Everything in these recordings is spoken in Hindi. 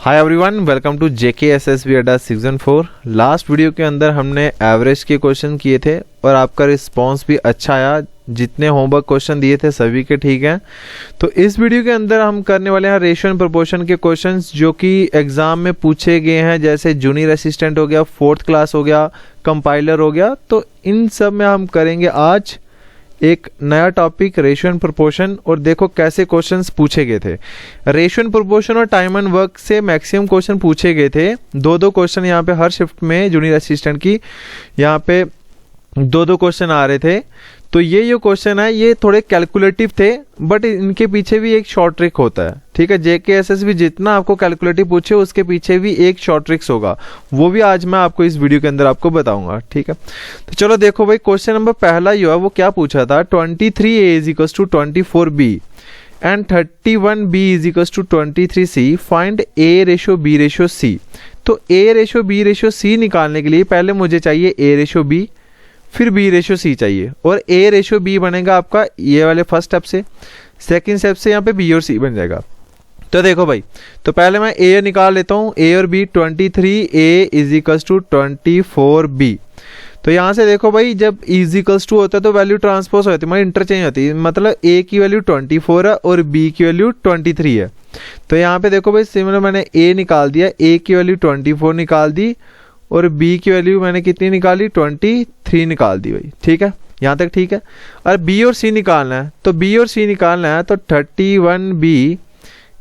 Hi everyone, welcome to JKSSB Adda season 4। Last video के अंदर हमने एवरेज के क्वेश्चन किए थे और आपका रिस्पांस भी अच्छा आया। जितने होमवर्क क्वेश्चन दिए थे सभी के ठीक हैं। तो इस वीडियो के अंदर हम करने वाले हैं रेशियो एंड प्रोपोर्शन के क्वेश्चंस जो कि एग्जाम में पूछे गए हैं, जैसे जूनियर असिस्टेंट हो गया, 4th क्लास हो गया, कंपाइलर हो गया। तो इन सब में हम करेंगे आज एक नया टॉपिक रेशियो एंड प्रोपोर्शन। और देखो कैसे क्वेश्चंस पूछे गए थे। रेशियो एंड प्रोपोर्शन और टाइम एंड वर्क से मैक्सिमम क्वेश्चन पूछे गए थे। दो क्वेश्चन यहाँ पे हर शिफ्ट में जूनियर असिस्टेंट की यहाँ पे दो क्वेश्चन आ रहे थे। तो ये जो क्वेश्चन है ये थोड़े कैलकुलेटिव थे, बट इनके पीछे भी एक शॉर्ट ट्रिक होता है। ठीक है, JKSSB जितना आपको कैलकुलेटिव पूछे उसके पीछे भी एक शॉर्ट ट्रिक्स होगा, वो भी आज मैं आपको इस वीडियो के अंदर आपको बताऊंगा। ठीक है, तो चलो देखो भाई, क्वेश्चन नंबर पहला जो है वो क्या पूछा था। 23A is equals to 24B and 31B is equals to 23C, find A ratio B ratio C। तो A ratio B ratio C निकालने के लिए पहले मुझे चाहिए A रेशो B, फिर B रेशो C चाहिए, और A रेशो B बनेगा आपका ये वाले फर्स्ट स्टेप से। सेकंड स्टेप से यहाँ पे B और C बन जाएगा। तो देखो भाई, तो पहले मैं A निकाल लेता हूँ, A और B। 23A is equals to 24B। तो यहाँ से देखो भाई, जब इज इक्वल्स टू होता है तो वैल्यू ट्रांसपोज होती है, मतलब इंटरचेंज होती है। मतलब A की वैल्यू 24 है और B की वैल्यू 23 है। तो यहाँ पे देखो भाई, सिमिलर मैंने A निकाल दिया, A की वैल्यू 24 निकाल दी और B की वैल्यू मैंने कितनी निकाली, 23 निकाल दी भाई। ठीक है, यहाँ तक ठीक है। और B और C निकालना है, तो B और C निकालना है तो 31B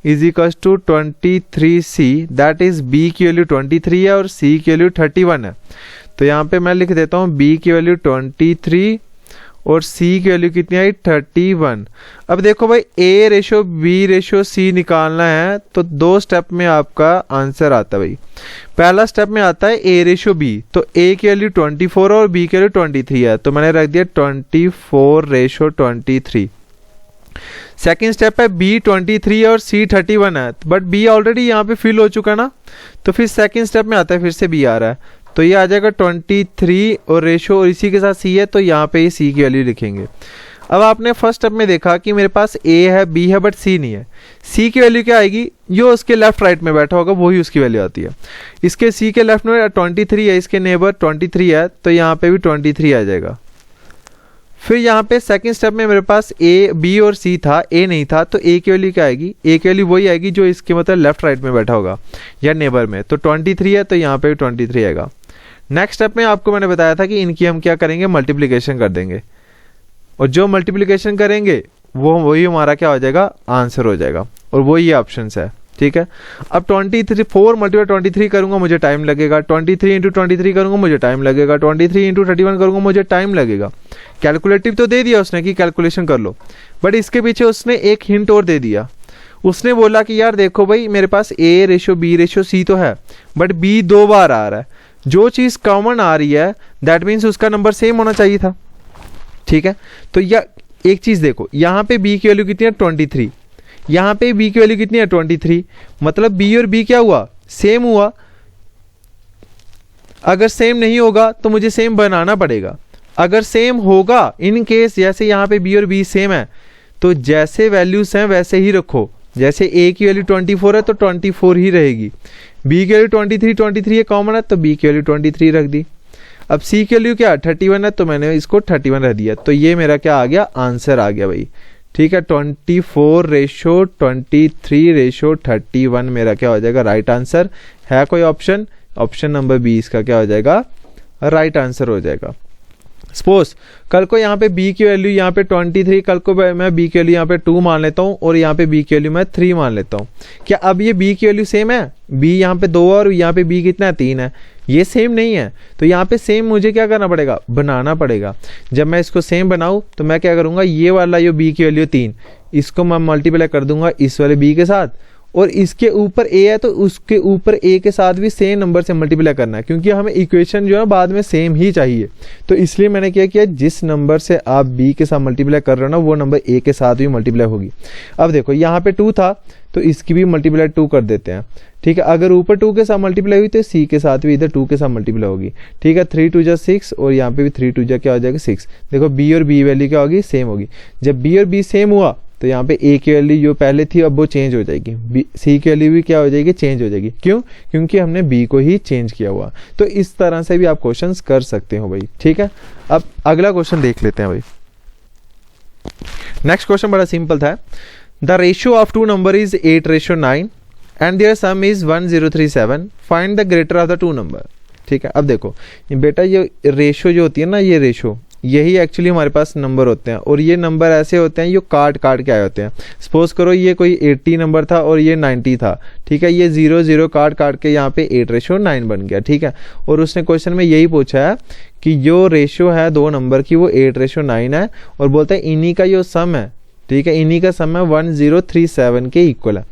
is equals to 23C, that is B की वैल्यू 23 है और C की वैल्यू 31 है। तो यहाँ पे मैं लिख देता हूँ B की वैल्यू 23 और C की वैल्यू कितनी आई, 31। अब देखो भाई, A ratio B ratio C निकालना है तो दो स्टेप में आपका आंसर आता है भाई। पहला स्टेप में आता है A रेशो B, तो A की वैल्यू 24 और B की वैल्यू 23 है, तो मैंने रख दिया 24 रेशो 23। सेकेंड स्टेप है B 23 और C 31 है, बट B ऑलरेडी यहाँ पे फिल हो चुका ना, तो फिर सेकेंड स्टेप में आता है, फिर से B आ रहा है, तो ये आ जाएगा 23 और रेशो और इसी के साथ C है, तो यहाँ पे ये C की वैल्यू लिखेंगे। अब आपने फर्स्ट स्टेप में देखा कि मेरे पास A है, B है, बट C नहीं है। C की वैल्यू क्या आएगी, जो उसके लेफ्ट राइट में बैठा होगा वही उसकी वैल्यू आती है। इसके C के लेफ्ट में 23 है, इसके नेबर 23 है, तो यहाँ पे भी 23 आ जाएगा। फिर यहाँ पे सेकंड स्टेप में मेरे पास A B और C था, A नहीं था, तो A की वैल्यू क्या आएगी, A की वैल्यू वही आएगी जो इसके मतलब लेफ्ट राइट में बैठा होगा या नेबर में, तो 23 है, तो यहाँ पे भी 23 आएगा। नेक्स्ट स्टेप में आपको मैंने बताया था कि इनकी हम क्या करेंगे, मल्टीप्लिकेशन कर देंगे, और जो मल्टीप्लिकेशन करेंगे वो वही हमारा क्या हो जाएगा, आंसर हो जाएगा, और वो ये ऑप्शन है। ठीक है, अब 4 मल्टीप्लाई 23 करूंगा मुझे टाइम लगेगा, 23 इंटू 23 करूंगा मुझे टाइम लगेगा, 23 इंटू 31 करूंगा मुझे टाइम लगेगा। कैलकुलेटिव तो दे दिया उसने कि कैलकुलेशन कर लो, बट इसके पीछे उसने एक हिंट और दे दिया। उसने बोला कि यार देखो भाई, मेरे पास A ratio B ratio C तो है, बट B 2 बार आ रहा है। जो चीज कॉमन आ रही है दैट मीन्स उसका नंबर सेम होना चाहिए था। ठीक है, तो या एक चीज देखो, यहाँ पे B की वैल्यू कितनी है, 23, यहाँ पे B की वैल्यू कितनी है, 23, मतलब B और B क्या हुआ, सेम हुआ। अगर सेम नहीं होगा तो मुझे सेम बनाना पड़ेगा। अगर सेम होगा, इन केस जैसे यहाँ पे B और B सेम है, तो जैसे वैल्यूज हैं वैसे ही रखो। जैसे A की वैल्यू 24 है तो 24 ही रहेगी, B की वैल्यू 23 है कॉमन है, तो B की वैल्यू 23 रख दी। अब C की वैल्यू क्या 31 है, तो मैंने इसको 31 रख दिया, तो ये मेरा क्या आ गया, आंसर आ गया भाई। ठीक है, 24 रेशो 23 रेशो 31 मेरा क्या हो जाएगा, राइट आंसर है। कोई ऑप्शन नंबर B इसका क्या हो जाएगा, राइट आंसर हो जाएगा। सपोज कल को यहाँ पे B की वैल्यू यहाँ पे 23, कल को मैं B की वैल्यू यहाँ पे 2 मान लेता हूँ और यहाँ पे B की वैल्यू मैं 3 मान लेता हूँ। क्या अब ये B की वैल्यू सेम है, B यहाँ पे 2 और यहाँ पे B कितना है, 3 है, ये सेम नहीं है। तो यहाँ पे सेम मुझे क्या करना पड़ेगा, बनाना पड़ेगा। जब मैं इसको सेम बनाऊँ तो मैं क्या करूँगा, ये वाला जो B की वैल्यू 3, इसको मैं मल्टीप्लाई कर दूंगा इस वाले B के साथ, और इसके ऊपर A है तो उसके ऊपर A के साथ भी सेम नंबर से मल्टीप्लाई करना है, क्योंकि हमें इक्वेशन जो है बाद में सेम ही चाहिए। तो इसलिए मैंने क्या किया, जिस नंबर से आप B के साथ मल्टीप्लाई कर रहे हो ना, वो नंबर A के साथ भी मल्टीप्लाई होगी। अब देखो यहाँ पे 2 था तो इसकी भी मल्टीप्लाई 2 कर देते हैं। ठीक है, अगर ऊपर 2 के साथ मल्टीप्लाई हुई तो C के साथ भी इधर 2 के साथ मल्टीप्लाई होगी। ठीक है, 3 2 6 और यहाँ पे भी 3 2 क्या हो जाएगा 6। देखो B और B वैल्यू क्या होगी, सेम होगी। जब B और B सेम हुआ तो यहाँ पे ए की वैल्यू जो पहले थी अब वो चेंज हो जाएगी, सी की वैल्यू भी क्या हो जाएगी, चेंज हो जाएगी। क्यों? क्योंकि हमने बी को ही चेंज किया हुआ। तो इस तरह से भी आप क्वेश्चंस कर सकते हो भाई, ठीक है। अब अगला क्वेश्चन देख लेते हैं भाई। नेक्स्ट क्वेश्चन बड़ा सिंपल था। The ratio of two number is 8:9 and their sum is 1037, find the greater of the two number. ठीक है, अब देखो बेटा ये रेशियो जो होती है ना, ये रेशियो यही एक्चुअली हमारे पास नंबर होते हैं, और ये नंबर ऐसे होते हैं जो काट काट के आए होते हैं। सपोज करो ये कोई 80 नंबर था और ये 90 था, ठीक है, ये 0 0 काट काट के यहाँ पे 8:9 बन गया, ठीक है। और उसने क्वेश्चन में यही पूछा है कि जो रेशियो है दो नंबर की वो 8:9 है, और बोलता है इन्हीं का जो सम है, ठीक है, इन्हीं का सम है 1037 के इक्वल है।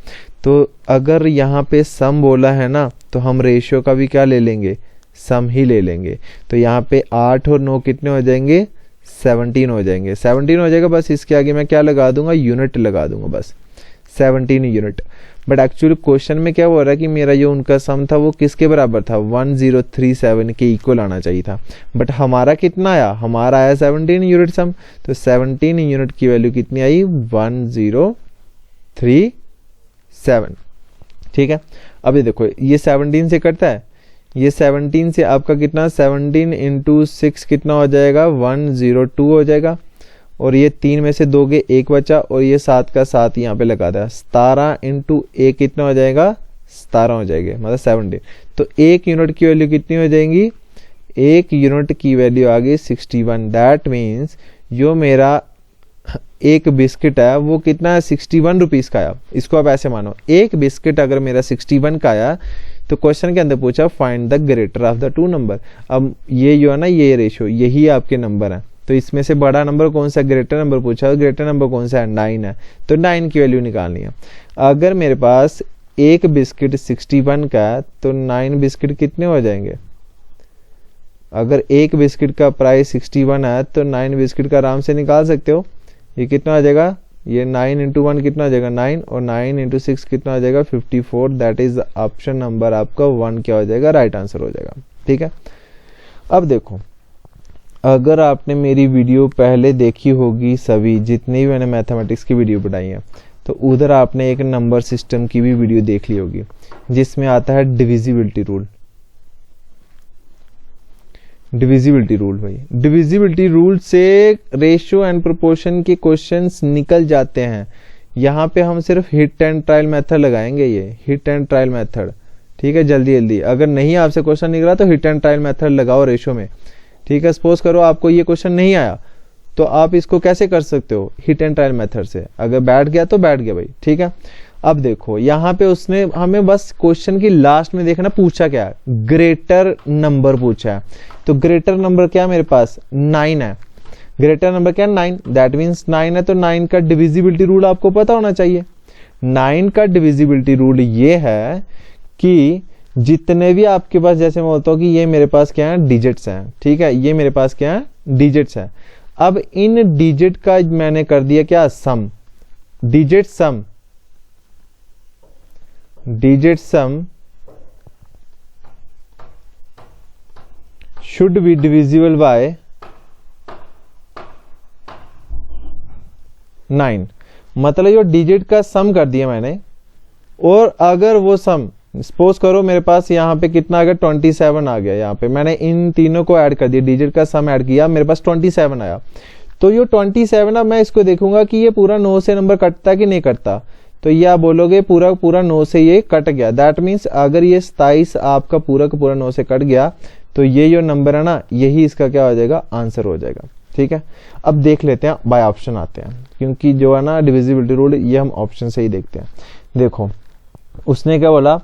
तो अगर यहाँ पे सम बोला है ना, तो हम रेशियो का भी क्या ले लेंगे, सम ही ले लेंगे। तो यहाँ पे 8 और 9 कितने हो जाएंगे, 17 हो जाएंगे, 17 हो जाएगा। बस इसके आगे मैं क्या लगा दूंगा, यूनिट लगा दूंगा, बस 17 यूनिट। बट एक्चुअली क्वेश्चन में क्या हो रहा है कि मेरा जो उनका सम था वो किसके बराबर था, 1037 के इक्वल आना चाहिए था। बट हमारा कितना आया, हमारा आया 17 यूनिट सम। तो 17 यूनिट की वैल्यू कितनी आई, 1037, ठीक है। अभी देखो ये 17 से कटता है, ये 17 से आपका कितना, 17 इंटू 6 कितना हो जाएगा, 102 हो जाएगा। और ये 3 में से 2 के 1 बचा, और ये 7 का 7 यहाँ पे लगा था, 17 इंटू 1 कितना हो जाएगा, 17 हो जाएगा, मतलब 17। तो 1 यूनिट की वैल्यू कितनी हो जाएगी, 1 यूनिट की वैल्यू आ गई 61। दैट मीन्स जो मेरा एक बिस्किट है वो कितना है, 61 रुपीज का आया। इसको आप ऐसे मानो, एक बिस्किट अगर मेरा 61 का आया, तो क्वेश्चन के अंदर पूछा find the greater of the two number. अब ये जो है ना, ये रेशियो यही आपके नंबर है, तो इसमें से बड़ा नंबर कौन सा, ग्रेटर नंबर पूछा, ग्रेटर नंबर कौन सा है, 9 है। तो 9 की वैल्यू निकालनी है। अगर मेरे पास एक बिस्किट 61 का है, तो 9 बिस्किट कितने हो जाएंगे। अगर एक बिस्किट का प्राइस 61 है, तो 9 बिस्किट का आराम से निकाल सकते हो। ये कितना आ जाएगा, ये 9 इंटू 1 कितना हो जाएगा, 9, और 9 इंटू 6 कितना हो जाएगा, 54। दैट इज ऑप्शन नंबर आपका 1 क्या हो जाएगा, राइट आंसर हो जाएगा, ठीक है। अब देखो, अगर आपने मेरी वीडियो पहले देखी होगी, सभी जितनी भी मैंने मैथमेटिक्स की वीडियो बनाई है, तो उधर आपने एक नंबर सिस्टम की भी वीडियो देख ली होगी, जिसमें आता है डिविजिबिलिटी रूल। डिविजिबिलिटी रूल भाई, डिविजिबिलिटी रूल से रेशियो एंड प्रोपोर्शन के क्वेश्चंस निकल जाते हैं। यहाँ पे हम सिर्फ हिट एंड ट्रायल मेथड लगाएंगे, ये हिट एंड ट्रायल मेथड, ठीक है। जल्दी जल्दी अगर नहीं आपसे क्वेश्चन निकला तो हिट एंड ट्रायल मेथड लगाओ रेशियो में, ठीक है। सपोज करो आपको ये क्वेश्चन नहीं आया, तो आप इसको कैसे कर सकते हो, हिट एंड ट्रायल मेथड से। अगर बैठ गया तो बैठ गया भाई, ठीक है। अब देखो यहाँ पे उसने हमें बस क्वेश्चन की लास्ट में देखना पूछा क्या है, ग्रेटर नंबर पूछा है। तो ग्रेटर नंबर क्या है मेरे पास, 9 है। ग्रेटर नंबर क्या है, 9। दैट मीन्स 9 है, तो 9 का डिविजिबिलिटी रूल आपको पता होना चाहिए। 9 का डिविजिबिलिटी रूल ये है कि जितने भी आपके पास, जैसे मैं बोलता हूँ कि ये मेरे पास क्या है, डिजिट्स हैं, ठीक है, ये मेरे पास क्या है, डिजिट्स है। अब इन डिजिट का मैंने कर दिया क्या, sum. Digit sum, digit sum should be divisible by 9। मतलब ये डिजिट का सम कर दिया मैंने, और अगर वो सम सपोज करो मेरे पास यहाँ पे कितना आ गया, 27 आ गया। यहाँ पे मैंने इन तीनों को ऐड कर दिया, डिजिट का सम ऐड किया, मेरे पास 27 आया। तो ये 27, अब मैं इसको देखूंगा कि ये पूरा 9 से नंबर कटता कि नहीं कटता। तो ये आप बोलोगे पूरा पूरा 9 से ये कट गया। दैट मीन्स अगर ये 27 आपका पूरा का पूरा 9 से कट गया, तो ये जो नंबर है ना, यही इसका क्या हो जाएगा, आंसर हो जाएगा, ठीक है। अब देख लेते हैं, बाय ऑप्शन आते हैं, क्योंकि जो है ना डिविजिबिलिटी रूल, ये हम ऑप्शन से ही देखते हैं। देखो उसने क्या बोला,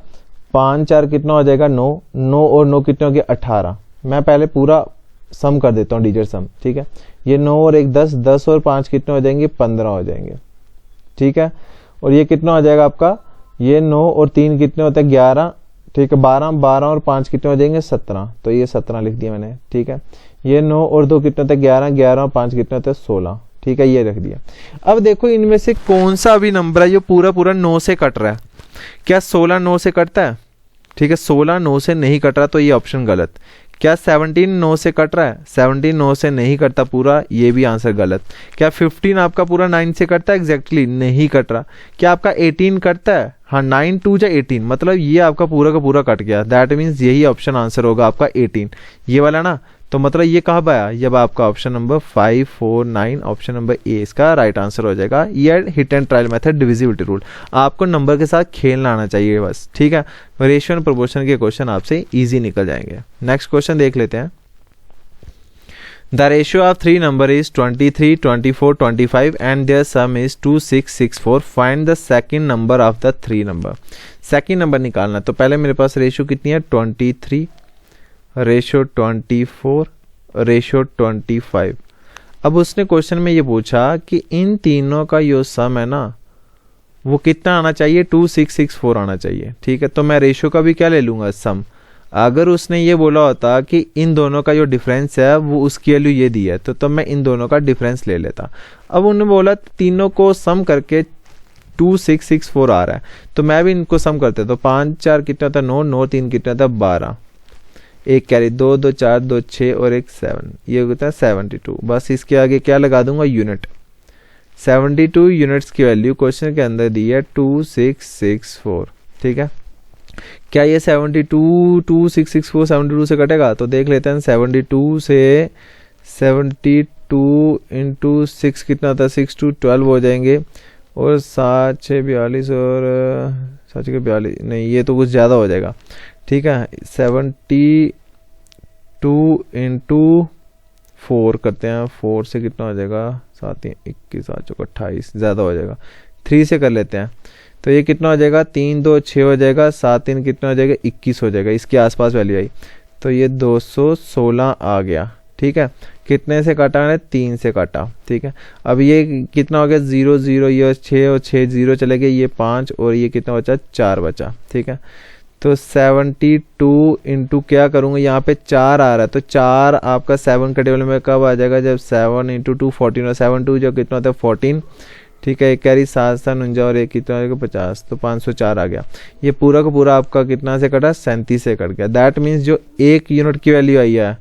5 4 कितना हो जाएगा, 9, 9 और 9 कितने हो गए, 18। मैं पहले पूरा सम कर देता हूँ, डिजिट सम, ठीक है। ये 9 और 1 10, 10 और 5 कितने हो जाएंगे, 15 हो जाएंगे, ठीक है। और ये कितना हो जाएगा आपका, ये 9 और 3 कितने होते हैं, 11, ठीक है। 12, 12 और 5 कितने हो जाएंगे, 17। तो ये 17 लिख दिया मैंने, ठीक है। ये 9 और 2 कितने होते हैं, 11, 11 और 5 कितने होते हैं, 16, ठीक है, ये रख दिया। अब देखो इनमें से कौन सा भी नंबर है जो पूरा पूरा 9 से कट रहा है। क्या 16 9 से कटता है, ठीक है, 16 9 से नहीं कट रहा, तो ये ऑप्शन गलत। क्या 17 9 से कट रहा है? 17 9 से नहीं कटता पूरा, ये भी आंसर गलत। क्या 15 आपका पूरा 9 से कटता है? एग्जैक्टली नहीं कट रहा। क्या आपका 18 कटता है? हाँ, 9 2 जा 18, मतलब ये आपका पूरा का पूरा कट गया। दैट मीन्स यही ऑप्शन आंसर होगा आपका 18, ये वाला ना। तो मतलब ये कब आया? जब आपका option number 5 4 9 option number A इसका राइट आंसर हो जाएगा। ये hit and trial method divisibility rule. आपको नंबर के साथ खेलना आना चाहिए बस, ठीक है। रेशियो एंड प्रोपोर्शन के क्वेश्चन आपसे इजी निकल जाएंगे। नेक्स्ट क्वेश्चन देख लेते हैं। The ratio of 3 number is 23 24 25 and their sum is 2 6 6 4। Find the second number of the 3 number. Second number निकालना। तो पहले मेरे पास रेशियो कितनी है? 23, रेशियो 24, रेशियो 25। अब उसने क्वेश्चन में ये पूछा कि इन तीनों का जो सम है ना वो कितना आना चाहिए? 2 6 6 4 आना चाहिए, ठीक है। तो मैं रेशियो का भी क्या ले लूंगा? सम। अगर उसने ये बोला होता कि इन दोनों का जो डिफरेंस है वो उसकी वैल्यू ये दी है, तो मैं इन दोनों का डिफरेंस ले लेता। अब उन्होंने बोला तीनों को सम करके 2 6 6 4 आ रहा है, तो मैं भी इनको सम करते। तो 5 4 कितना था? 9 9 3 कितना था? 12, एक कैरी 2 2 4 2 6 और एक 7, ये होता है 72। बस इसके आगे क्या लगा दूंगा? यूनिट। 72 यूनिट्स की वैल्यू क्वेश्चन के अंदर दी है 2 6 6 4, ठीक है। क्या ये 72 2 6 6 4 72 से कटेगा? तो देख लेते हैं। 72 से 72 इंटू 6 कितना था? 6 2 12 हो जाएंगे, और 7 6 42 और 7 6 42, नहीं ये तो कुछ ज़्यादा हो जाएगा, ठीक है। 72 इंटू 4 करते हैं, 4 से कितना हो जाएगा? 7 21 7 28, ज़्यादा हो जाएगा। 3 से कर लेते हैं, तो ये कितना हो जाएगा? 3 2 6 हो जाएगा, 7 3 कितना हो जाएगा? 21 हो जाएगा। इसके आसपास वैल्यू आई, तो ये 216 आ गया, ठीक है। कितने से काटा है? 3 से काटा, ठीक है। अब ये कितना हो गया? 0 0, ये 6 और 6 0 चले गए, ये 5 और ये कितना बचा? 4 बचा, ठीक है। तो 72 इंटू क्या करूँगा? यहाँ पे 4 आ रहा है, तो 4 आपका 7 का टेबल में कब आ जाएगा? जब 7 इंटू 2 14, और 7 2 जो कितना होता है? 14, ठीक है। एक कैरी 7 7 49 और एक कितना हो 50, तो 504 आ गया। ये पूरा का पूरा आपका कितना से कटा? 37 से कट गया। दैट मीन्स जो एक यूनिट की वैल्यू आई है,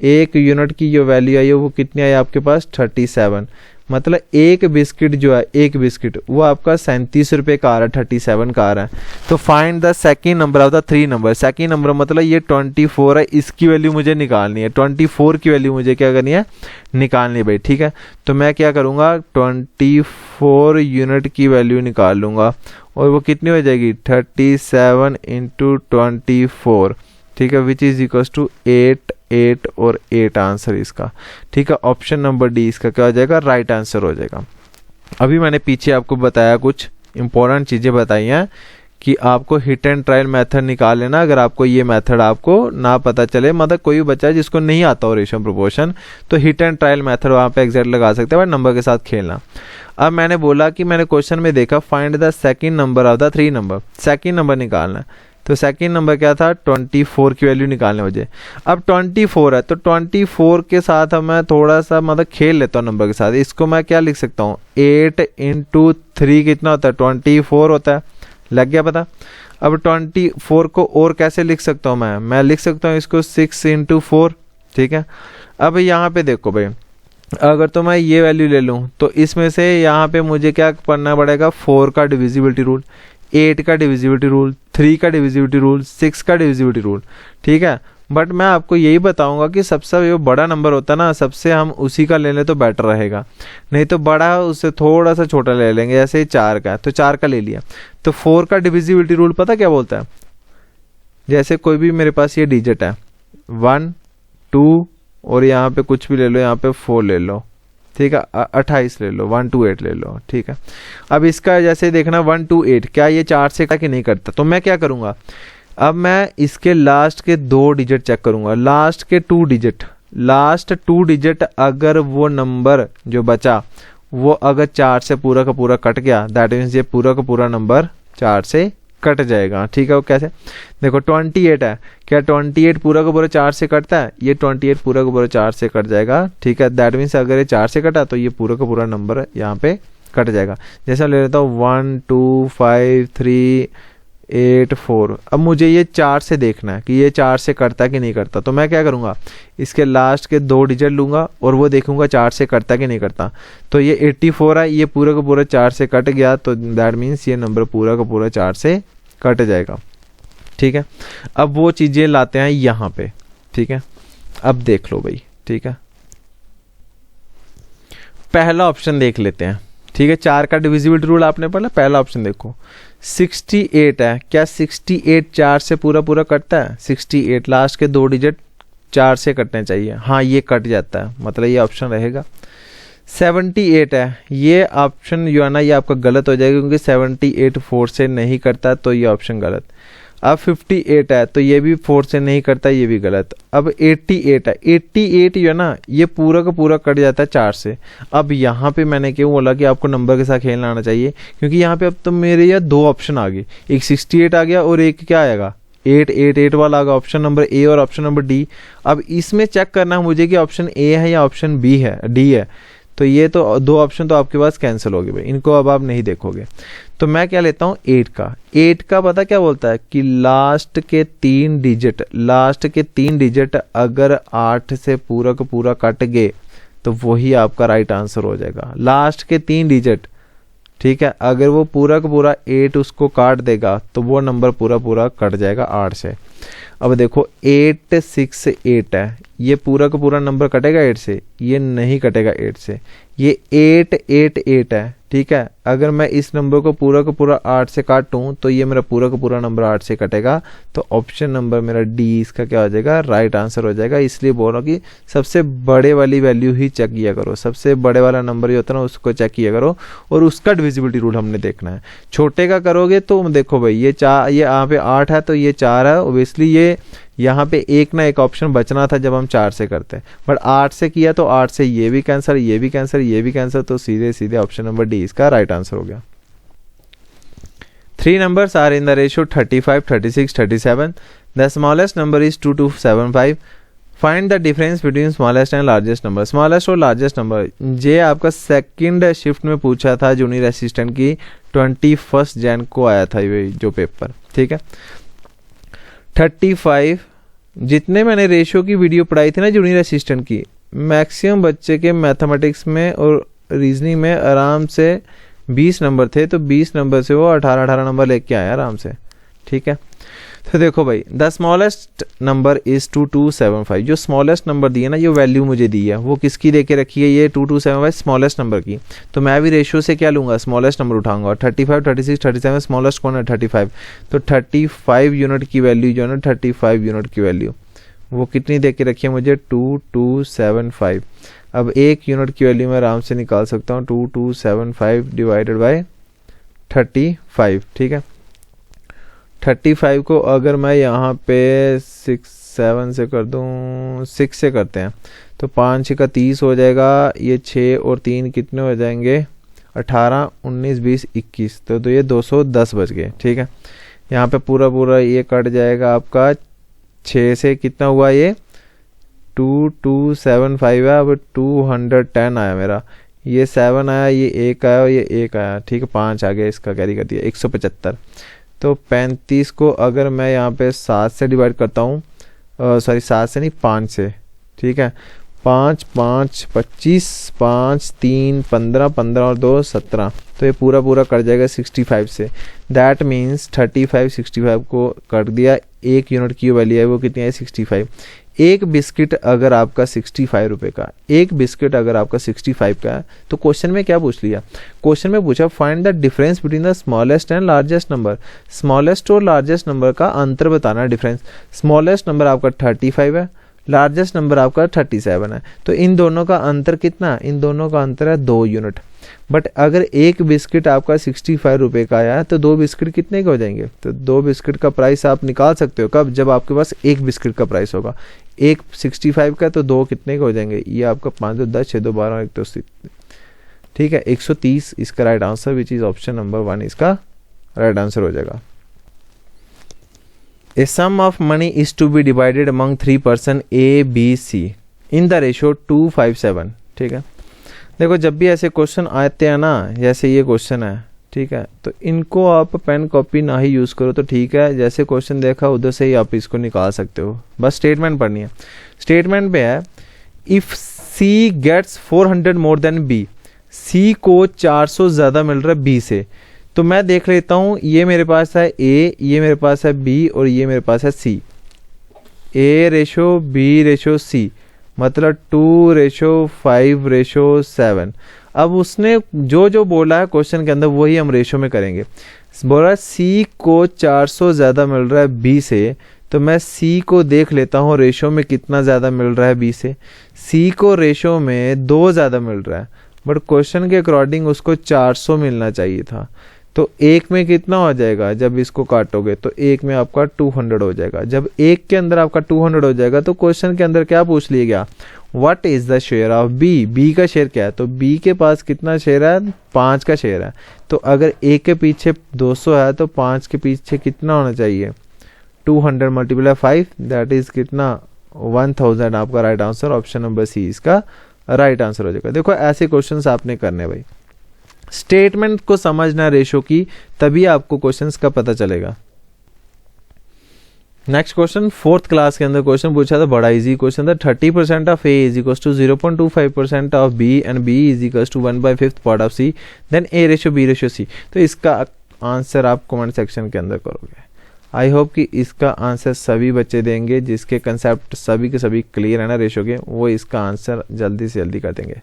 एक यूनिट की जो वैल्यू आई है वो कितनी आई आपके पास? 37। मतलब एक बिस्किट जो है, एक बिस्किट वो आपका 37 रुपये का आ रहा है, 37 का आ रहा है। तो find the second number of the 3 number. Second number मतलब ये 24 है, इसकी वैल्यू मुझे निकालनी है। 24 की वैल्यू मुझे क्या करनी है? निकालनी है भाई, ठीक है। तो मैं क्या करूँगा? 24 यूनिट की वैल्यू निकाल लूँगा, और वो कितनी हो जाएगी? 37 इंटू 24, ठीक है, विच इज इक्वल टू 8 8 और 8 आंसर इसका, ठीक है। ऑप्शन नंबर डी इसका क्या हो जाएगा? राइट आंसर हो जाएगा। अभी मैंने पीछे आपको बताया, कुछ इंपॉर्टेंट चीज़ें बताई हैं कि आपको हिट एंड ट्रायल मेथड निकाल लेना। अगर आपको ये मेथड आपको ना पता चले, मतलब कोई बच्चा जिसको नहीं आता हो रेशियो प्रोपोर्शन, तो हिट एंड ट्रायल मेथड वहाँ पे एग्जैक्ट लगा सकते हैं, बट नंबर के साथ खेलना। अब मैंने बोला कि मैंने क्वेश्चन में देखा find the second number of the 3 number, second number निकालना। तो सेकेंड नंबर क्या था? 24 की वैल्यू निकालने मुझे। अब 24 है, तो 24 के साथ अब मैं थोड़ा सा मतलब खेल लेता हूँ नंबर के साथ। इसको मैं क्या लिख सकता हूँ? 8 इंटू 3 कितना होता है? 24 होता है। लग गया पता? अब 24 को और कैसे लिख सकता हूँ मैं लिख सकता हूँ इसको 6 इंटू 4, ठीक है। अब यहाँ पे देखो भाई, अगर तो मैं ये वैल्यू ले लूँ तो इसमें से यहाँ पे मुझे क्या पढ़ना पड़ेगा? 4 का डिविजिबिलिटी रूल, 8 का डिविजिबिलिटी रूल, 3 का डिविजिबिलिटी रूल, 6 का डिविजिबिलिटी रूल, ठीक है। बट मैं आपको यही बताऊंगा कि सबसे जो बड़ा नंबर होता है ना, सबसे हम उसी का ले लें तो बेटर रहेगा। नहीं तो बड़ा उससे थोड़ा सा छोटा ले लेंगे, जैसे 4 का है तो 4 का ले लिया। तो 4 का डिविजिबिलिटी रूल पता क्या बोलता है? जैसे कोई भी मेरे पास ये डिजिट है 1 2 और यहाँ पे कुछ भी ले लो, यहाँ पे 4 ले लो, ठीक है, 28 ले लो, 1 2 8 ले लो, ठीक है। अब इसका जैसे देखना 1 2 8 क्या ये 4 से कटा कि नहीं कटता? तो मैं क्या करूँगा? अब मैं इसके लास्ट के 2 डिजिट चेक करूँगा, लास्ट के 2 डिजिट, लास्ट 2 डिजिट अगर वो नंबर जो बचा वो अगर 4 से पूरा का पूरा कट गया, दैट मीन्स ये पूरा का पूरा नंबर 4 से कट जाएगा, ठीक है। वो कैसे? देखो 28 है, क्या 28 पूरा का पूरा 4 से कटता है? ये 28 पूरा का पूरा 4 से कट जाएगा, ठीक है। दैट मीन्स अगर ये 4 से कटा तो ये पूरा का पूरा नंबर यहाँ पे कट जाएगा। जैसे ले लेता हूँ 1 2 5 3 4 अब मुझे ये 4 से देखना है कि ये 4 से करता कि नहीं करता। तो मैं क्या करूँगा, इसके लास्ट के 2 डिजिट लूँगा और वो देखूँगा 4 से करता कि नहीं करता। तो ये 84 है, ये पूरा का पूरा 4 से कट गया, तो दैट मीन्स ये नंबर पूरा का पूरा 4 से कट जाएगा। ठीक है, अब वो चीज़ें लाते हैं यहाँ पे। ठीक है, अब देख लो भाई। ठीक है, पहला ऑप्शन देख लेते हैं। ठीक है, 4 का डिविजिबिलिटी रूल आपने पढ़ा। पहला ऑप्शन देखो 68 है, क्या 68 4 से पूरा पूरा कटता है? 68 लास्ट के 2 डिजिट 4 से कटने चाहिए। हाँ, ये कट जाता है, मतलब ये ऑप्शन रहेगा। 78 है, ये ऑप्शन जो है ना ये आपका गलत हो जाएगा क्योंकि 78 4 से नहीं करता, तो ये ऑप्शन गलत। अब 58 है, तो ये भी 4 से नहीं करता, ये भी गलत। अब 88 है, 88 जो है ना ये पूरा का पूरा कट जाता है 4 से। अब यहाँ पे मैंने क्यों बोला कि आपको नंबर के साथ खेलना आना चाहिए, क्योंकि यहाँ पे अब तो मेरे यहाँ 2 ऑप्शन आ गए, एक 68 आ गया और एक क्या आएगा 888 वाला आ गया, ऑप्शन नंबर ए और ऑप्शन नंबर डी। अब इसमें चेक करना है मुझे कि ऑप्शन ए है या ऑप्शन बी है, डी है। तो ये तो 2 ऑप्शन तो आपके पास कैंसिल हो गए भाई, इनको अब आप नहीं देखोगे। तो मैं क्या लेता हूँ 8 का। 8 का पता क्या बोलता है कि लास्ट के 3 डिजिट अगर 8 से पूरा का पूरा कट गए तो वही आपका राइट आंसर हो जाएगा। लास्ट के 3 डिजिट, ठीक है, अगर वो पूरा का पूरा 8 उसको काट देगा तो वो नंबर पूरा पूरा कट जाएगा 8 से। अब देखो 868 है, ये पूरा का पूरा नंबर कटेगा 8 से? ये नहीं कटेगा 8 से। ये 888 है, ठीक है, अगर मैं इस नंबर को पूरा का पूरा 8 से काटूं तो ये मेरा पूरा का पूरा नंबर 8 से कटेगा। तो ऑप्शन नंबर मेरा डी इसका क्या हो जाएगा, राइट आंसर हो जाएगा। इसलिए बोल रहा हूँ कि सबसे बड़े वाली वैल्यू ही चेक किया करो, सबसे बड़े वाला नंबर जो होता है ना उसको चेक किया करो, और उसका डिविजिबिलिटी रूल हमने देखना है। छोटे का करोगे तो देखो भाई ये यहाँ पे 8 है तो ये 4 है, ओबियसली ये यहाँ पे एक ना एक ऑप्शन बचना था जब हम 4 से करते हैं, बट 8 से किया तो 8 से ये भी कैंसर, ये भी कैंसर, ये भी कैंसर, तो सीधे सीधे ऑप्शन नंबर डी इसका राइट आंसर हो गया। 3 numbers are in the ratio 35, 36, 37. The smallest number is 2275. Find the difference between smallest and largest number. Smallest और largest number ये आपका सेकंड शिफ्ट में पूछा था जूनियर असिस्टेंट की, 21 जैन को आया था ये जो पेपर। ठीक है, 35 जितने मैंने रेशियो की वीडियो पढ़ाई थी ना जूनियर असिस्टेंट की, मैक्सिमम बच्चे के मैथमेटिक्स में और रीजनिंग में आराम से 20 नंबर थे, तो 20 नंबर से वो 18 नंबर लेके आया आराम से। ठीक है, तो देखो भाई द स्मॉलेस्ट नंबर इज 2275। जो स्मॉलेस्ट नंबर दिए ना, ये वैल्यू मुझे दी है, वो किसकी देके रखी है, ये 2275 स्मॉलेस्ट नंबर की। तो मैं भी रेशियो से क्या लूंगा, स्मॉलेस्ट नंबर उठाऊंगा। 35, 36, 37 स्मॉलेस्ट कौन है, 35। तो 35 यूनिट की वैल्यू जो है ना, 35 यूनिट की वैल्यू वो कितनी देके रखी है मुझे, 2275। अब 1 यूनिट की वैल्यू मैं आराम से निकाल सकता हूँ, 2275 डिवाइडेड बाय 35। ठीक है, 35 को अगर मैं यहाँ पे 7 से कर दूँ, 6 से करते हैं तो 5 6 का 30 हो जाएगा, ये 6 और 3 कितने हो जाएंगे, 18 19 20 21, तो ये 210 बच गए। ठीक है, यहाँ पे पूरा पूरा ये कट जाएगा आपका 6 से, कितना हुआ ये 2275 है, अब 210 आया मेरा, ये 7 आया, ये 1 आया, ये 1 आया, ठीक है 5 आ गया, इसका कैरी कर दिया 175। तो 35 को अगर मैं यहाँ पे 7 से डिवाइड करता हूँ, सॉरी 7 से नहीं 5 से, ठीक है, 5 5 25, 5 3 15, 15 और 2 17, तो ये पूरा पूरा कट जाएगा 65 से। दैट मीन्स 35 65 को कट दिया, 1 यूनिट की वैल्यू है वो कितनी है, 65। एक बिस्किट अगर आपका 65 रुपए का, एक बिस्किट अगर आपका 65 का है, तो क्वेश्चन में क्या पूछ लिया, क्वेश्चन में पूछा find the difference between the smallest and largest number. Smallest और लार्जेस्ट नंबर का अंतर बताना, डिफरेंस। स्मॉलेस्ट नंबर आपका 35 है, लार्जेस्ट नंबर आपका 37 है, तो इन दोनों का अंतर कितना, इन दोनों का अंतर है 2 यूनिट। बट अगर एक बिस्किट आपका 65 रुपए का आया है तो 2 बिस्किट कितने के हो जाएंगे, तो 2 बिस्किट का प्राइस आप निकाल सकते हो कब, जब आपके पास एक बिस्किट का प्राइस होगा। एक 65 का तो 2 कितने के हो जाएंगे, ये आपका 5 2 10 6 2 12 1 तो ठीक है 130 इसका right answer, which is option number 1 इसका राइट आंसर हो जाएगा। A sum of money is to be divided among 3 person A, B, C in the ratio 257। ठीक है, देखो जब भी ऐसे क्वेश्चन आते हैं ना, जैसे ये क्वेश्चन है ठीक है। तो इनको आप पेन कॉपी ना ही यूज़ करो तो ठीक है, जैसे क्वेश्चन देखा उधर से ही आप इसको निकाल सकते हो, बस स्टेटमेंट पढ़नी है। स्टेटमेंट पे है if C gets 400 more than B, C को 400 ज़्यादा मिल रहा है बी से। तो मैं देख लेता हूँ, ये मेरे पास है ए, ये मेरे पास है बी और ये मेरे पास है सी। ए रेशो बी रेशो सी मतलब 2:5:7। अब उसने जो जो बोला है क्वेश्चन के अंदर वही हम रेशो में करेंगे। बोला सी को 400 ज़्यादा मिल रहा है बी से, तो मैं सी को देख लेता हूँ रेशो में कितना ज़्यादा मिल रहा है बी से। सी को रेशो में 2 ज़्यादा मिल रहा है, बट क्वेश्चन के अकॉर्डिंग उसको 400 मिलना चाहिए था। तो एक में कितना हो जाएगा, जब इसको काटोगे तो एक में आपका 200 हो जाएगा। जब एक के अंदर आपका 200 हो जाएगा तो क्वेश्चन के अंदर क्या पूछ लिया गया, what is the share of B, B का शेयर क्या है। तो बी के पास कितना शेयर है, 5 का शेयर है। तो अगर एक के पीछे 200 है तो 5 के पीछे कितना होना चाहिए, 200 × 5 दैट इज कितना, 1000। आपका right answer option number C इसका राइट आंसर हो जाएगा। देखो ऐसे क्वेश्चंस आपने करने भाई, स्टेटमेंट को समझना रेशो की, तभी आपको क्वेश्चंस का पता चलेगा। नेक्स्ट क्वेश्चन 4th क्लास के अंदर क्वेश्चन पूछा था, बड़ा इजी क्वेश्चन था। 30% of A is equal to 0.25% of B and B is equal to 1/5 part of C, then A ratio B ratio C. तो इसका आंसर आप कमेंट सेक्शन के अंदर करोगे। आई होप कि इसका आंसर सभी बच्चे देंगे जिसके कंसेप्ट सभी के सभी क्लियर है ना रेशो के, वो इसका आंसर जल्दी से जल्दी कर देंगे।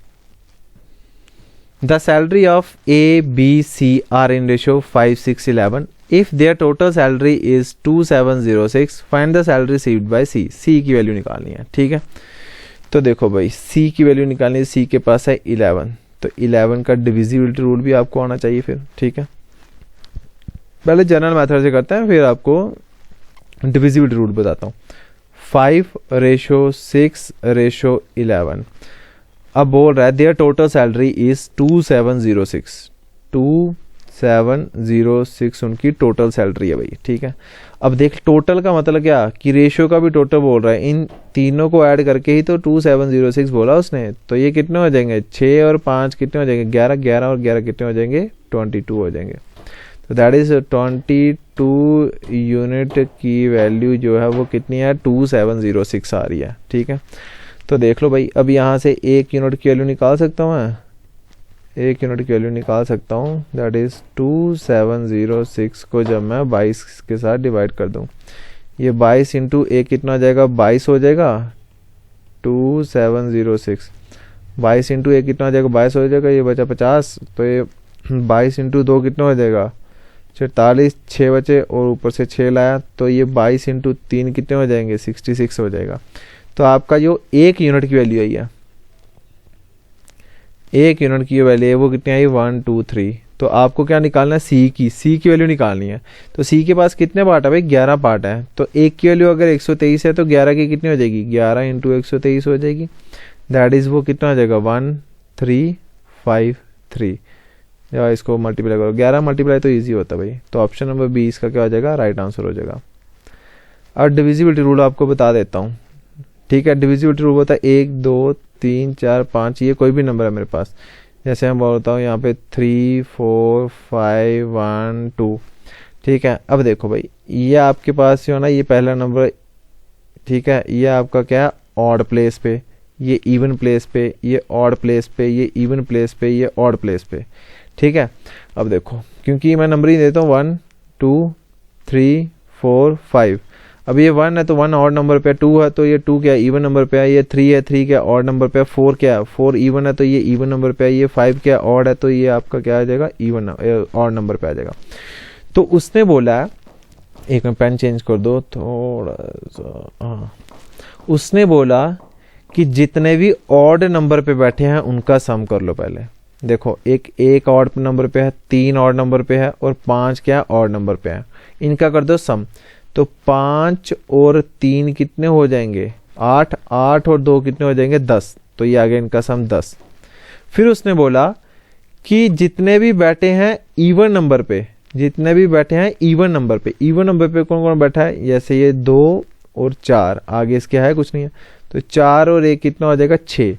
The salary of A, B, C are in ratio 5:6:11. If their total salary is 2706, find the salary received by C. C की वैल्यू निकालनी है, ठीक है। तो देखो भाई C की वैल्यू निकालनी है, C के पास है 11, तो 11 का डिविजिबिलिटी रूल भी आपको आना चाहिए फिर, ठीक है। पहले जनरल मेथड से करते हैं, फिर आपको डिविजिबिलिटी रूल बताता हूँ। 5:6:11। अब बोल रहा है देयर टोटल सैलरी इज 2706 उनकी टोटल सैलरी है भाई, ठीक है। अब देख टोटल का मतलब क्या कि रेशियो का भी टोटल बोल रहा है, इन तीनों को ऐड करके ही तो 2706 बोला उसने। तो ये कितने हो जाएंगे, 6 और 5 कितने हो जाएंगे, 11, 11 और 11 कितने हो जाएंगे, 22 हो जाएंगे। तो दैट इज 22 यूनिट की वैल्यू जो है वो कितनी है, 2706 आ रही है, ठीक है। तो देख लो भाई, अब यहाँ से 1 यूनिट की वैल्यू निकाल सकता हूँ मैं, 1 यूनिट की वैल्यू निकाल सकता हूँ, दैट इज़ 2706 को जब मैं 22 के साथ डिवाइड कर दूँ, ये 22 इंटू 1 कितना हो जाएगा, 22 हो जाएगा। 2706 22 इंटू 1 कितना हो जाएगा, 22 हो जाएगा। ये बचा 50, तो ये 22 इंटू 2 कितना हो जाएगा, 44, 6 बचे और ऊपर से 6 लाया, तो ये 22 इंटू 3 कितने हो जाएंगे, 66 हो जाएगा। तो आपका जो 1 यूनिट की वैल्यू आई है, 1 यूनिट की वैल्यू है वो कितनी आई, 1 2 3। तो आपको क्या निकालना है, सी की वैल्यू निकालनी है। तो सी के पास कितने पार्ट है भाई, 11 पार्ट है। तो 1 की वैल्यू अगर 123 है तो 11 की कितनी हो जाएगी, 11 इंटू 123 हो जाएगी। दैट इज वो कितना हो जाएगा, 1353। या इसको मल्टीप्लाई करो, 11 मल्टीप्लाई तो ईजी होता है भाई। तो ऑप्शन नंबर बी इसका क्या हो जाएगा, राइट आंसर हो जाएगा। और डिविजिबिलिटी रूल आपको बता देता हूँ, ठीक है। डिविजिबिलिटी रूल होता है 1 2 3 4 5, ये कोई भी नंबर है मेरे पास। जैसे मैं बोलता हूँ यहाँ पे 3 4 5 1 2, ठीक है। अब देखो भाई, ये आपके पास जो है ना, ये पहला नंबर, ठीक है, ये आपका क्या है, ऑड प्लेस पे, ये इवन प्लेस पे, ये ऑड प्लेस पे, ये इवन प्लेस पे, ये ऑड प्लेस पे, ठीक है। अब देखो, क्योंकि मैं नंबर ही देता हूँ 1 2 3 4 5। अब ये 1 है तो 1 ऑड नंबर पे है, 2 है तो ये 2 क्या इवन नंबर पे है, ये 3 है 3 क्या ऑड नंबर पे है, 4 क्या 4 इवन है तो ये इवन नंबर पे है, ये 5 क्या ऑड है तो ये आपका क्या आ जाएगा, इवन ऑड नंबर पे आ जाएगा। तो उसने बोला, एक में पेन चेंज कर दो थोड़ा सा, हाँ, उसने बोला कि जितने भी ऑड नंबर पे बैठे हैं उनका सम कर लो पहले। देखो, एक ऑड नंबर पे है, 3 ऑड नंबर पे है और 5 क्या ऑड नंबर पे है, इनका कर दो सम। तो 5 और 3 कितने हो जाएंगे, 8, 8 और 2 कितने हो जाएंगे, 10। तो ये आ गया इनका सम 10। फिर उसने बोला कि जितने भी बैठे हैं इवन नंबर पे, जितने भी बैठे हैं इवन नंबर पे, इवन नंबर पे कौन कौन बैठा है, जैसे ये 2 और 4, आगे इसके है कुछ नहीं है, तो 4 और 1 कितना हो जाएगा, 6।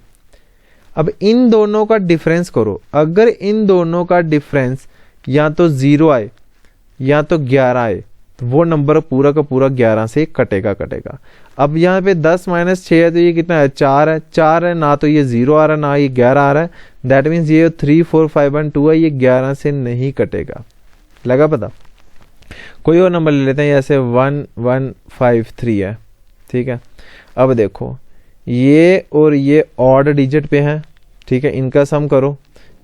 अब इन दोनों का डिफरेंस करो, अगर इन दोनों का डिफरेंस या तो 0 आए या तो 11 आए, तो वो नंबर पूरा का पूरा 11 से कटेगा। अब यहाँ पे 10 - 6 है तो ये कितना है, 4 है। 4 है, ना तो ये 0 आ रहा है ना ये 11 आ रहा है। दैट मीन्स ये 3, 4, 5 1 2 है, ये 11 से नहीं कटेगा। लगा पता? कोई और नंबर ले लेते हैं, जैसे 1 1 5 3 है, ठीक है। अब देखो ये और ये ऑड डिजिट पे है, ठीक है, इनका सम करो।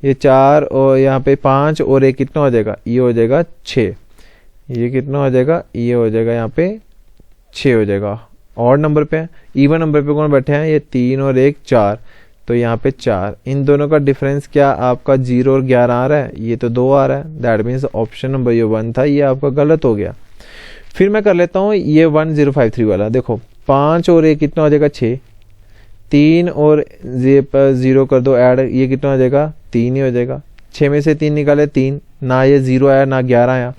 ये 4 और यहाँ पे 5 और एक कितना हो जाएगा, ये हो जाएगा 6। ये कितना हो जाएगा, ये हो जाएगा यहाँ पे 6 हो जाएगा। ऑड नंबर पे है। इवन नंबर पे कौन बैठे हैं, ये 3 और 1 4, तो यहाँ पे 4। इन दोनों का डिफरेंस क्या आपका 0 और 11 आ रहा है, ये तो 2 आ रहा है। दैट मीन्स ऑप्शन नंबर ये 1 था, ये आपका गलत हो गया। फिर मैं कर लेता हूँ ये 1053 वाला। देखो 5 और 1 कितना हो जाएगा 6, 3 और 0 कर दो ऐड, ये कितना हो जाएगा 3 ही हो जाएगा। 6 में से 3 निकाले 3, ना ये 0 आया ना 11 आया।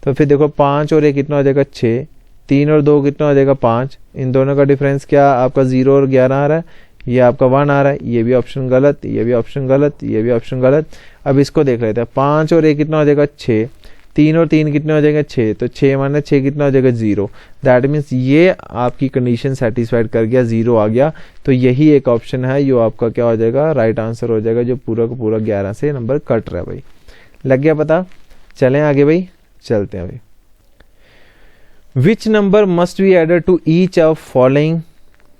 तो फिर देखो 5 और 1 कितना हो जाएगा 6, 3 और 2 कितना हो जाएगा 5। इन दोनों का डिफरेंस क्या आपका 0 और 11 आ रहा है, ये आपका 1 आ रहा है। ये भी ऑप्शन गलत, ये भी ऑप्शन गलत, ये भी ऑप्शन गलत। अब इसको देख लेते हैं। 5 और 1 कितना हो जाएगा 6, 3 और 3 कितने हो जाएंगे 6, तो 6 - 6 कितना हो जाएगा 0। दैट मीन्स ये आपकी कंडीशन सेटिस्फाइड कर गया, 0 आ गया। तो यही एक ऑप्शन है जो आपका क्या हो जाएगा, राइट आंसर हो जाएगा, जो पूरा का पूरा 11 से नंबर कट रहा है भाई। लग गया पता? चलें आगे भाई, चलते हैं भाई। Which number must be added to each of following